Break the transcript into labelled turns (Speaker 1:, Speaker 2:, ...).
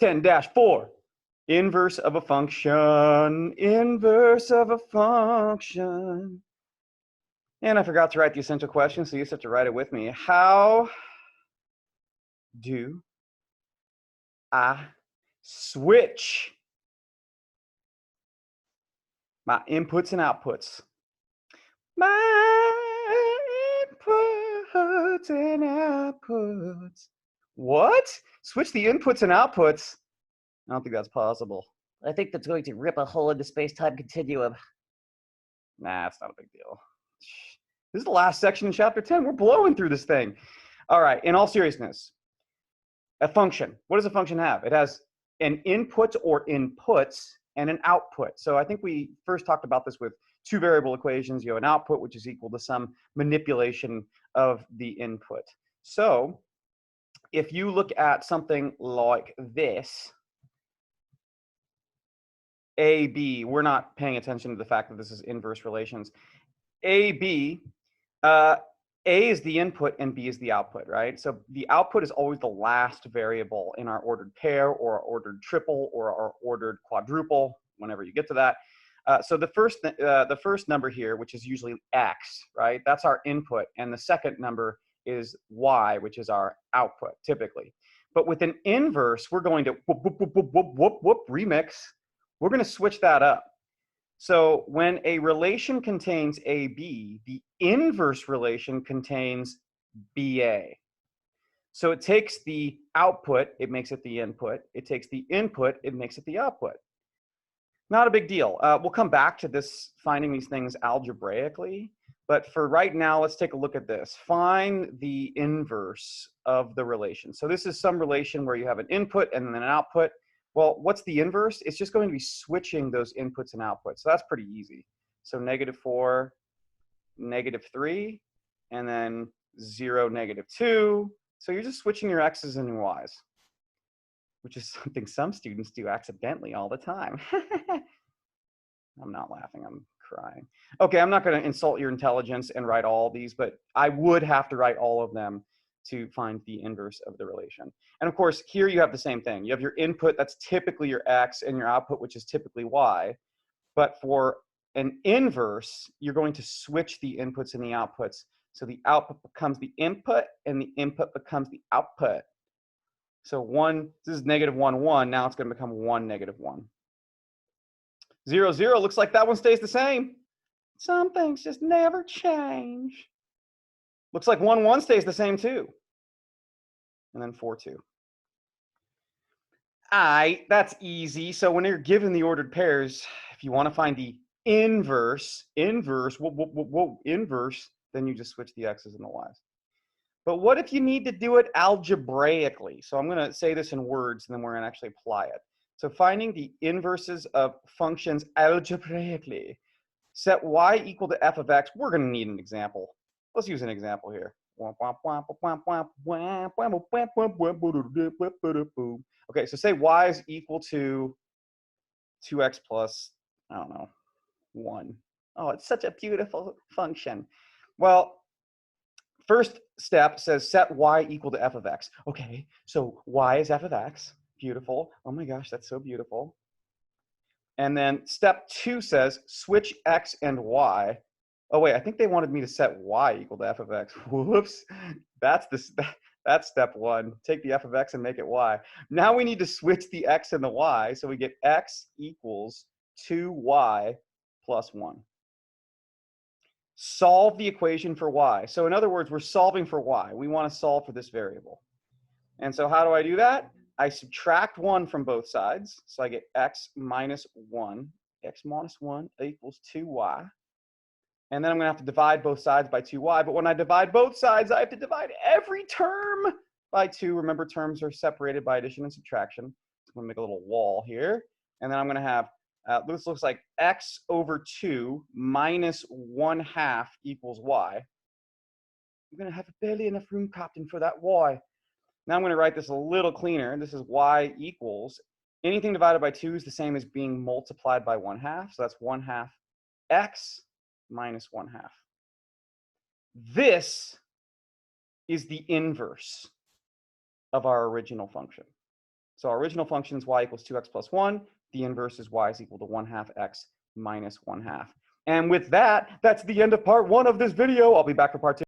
Speaker 1: 10-4. Inverse of a function. Inverse of a function. And I forgot to write the essential question, so you just have to write it with me. How do I switch my inputs and outputs? My inputs and outputs. What? Switch the inputs and outputs? I don't think that's possible.
Speaker 2: I think that's going to rip a hole in the space-time continuum.
Speaker 1: Nah, it's not a big deal. This is the last section in chapter 10. We're blowing through this thing. All right, in all seriousness, a function. What does a function have? It has an input or inputs and an output. So I think we first talked about this with two variable equations. You have an output, which is equal to some manipulation of the input. So if you look at something like this, AB, we're not paying attention to the fact that this is inverse relations. AB, A is the input and B is the output, right? So the output is always the last variable in our ordered pair or our ordered triple or our ordered quadruple, whenever you get to that. So the first number here, which is usually X, right? That's our input. And the second number is Y, which is our output, typically. But with an inverse, we're going to remix. We're going to switch that up. So when a relation contains AB, the inverse relation contains BA. So it takes the output, it makes it the input. It takes the input, it makes it the output. Not a big deal. We'll come back to this, finding these things algebraically. But for right now, let's take a look at this. Find the inverse of the relation. So this is some relation where you have an input and then an output. Well, what's the inverse? It's just going to be switching those inputs and outputs. So that's pretty easy. So -4, -3, and then 0, -2. So you're just switching your X's and Y's, which is something some students do accidentally all the time. I'm not laughing, I'm crying. Okay, I'm not going to insult your intelligence and write all these, but I would have to write all of them to find the inverse of the relation. And of course, here you have the same thing. You have your input, that's typically your X, and your output, which is typically Y. But for an inverse, you're going to switch the inputs and the outputs. So the output becomes the input, and the input becomes the output. So this is -1, 1. Now it's going to become 1, -1. 0, 0, looks like that one stays the same. Some things just never change. Looks like 1, 1 stays the same too. And then 4, 2. That's easy. So when you're given the ordered pairs, if you want to find the inverse, then you just switch the X's and the Y's. But what if you need to do it algebraically? So I'm going to say this in words, and then we're going to actually apply it. So finding the inverses of functions algebraically. Set Y equal to f of X. We're going to need an example. Let's use an example here. Okay, so say Y is equal to 2X plus, I don't know, 1. Oh, it's such a beautiful function. Well, first step says set Y equal to f of X. Okay, so Y is f of X. Beautiful. Oh my gosh, that's so beautiful. And then step 2 says switch X and Y. Oh wait, I think they wanted me to set Y equal to f of X. Whoops, that's step 1. Take the f of X and make it Y. Now we need to switch the X and the Y, so we get X equals 2Y plus 1. Solve the equation for Y. So in other words, we're solving for Y. We want to solve for this variable. And so how do I do that? I subtract 1 from both sides. So I get X minus 1. X minus 1 equals 2Y. And then I'm going to have to divide both sides by 2Y. But when I divide both sides, I have to divide every term by 2. Remember, terms are separated by addition and subtraction. So I'm going to make a little wall here. And then I'm going to have, this looks like X over 2 minus 1/2 equals Y. I'm going to have barely enough room, Captain, for that Y. Now I'm going to write this a little cleaner. This is Y equals, anything divided by 2 is the same as being multiplied by 1/2. So that's 1/2 X minus 1/2. This is the inverse of our original function. So our original function is y equals 2x plus 1. The inverse is y is equal to 1/2 x minus 1/2. And with that, that's the end of part 1 of this video. I'll be back for part 2.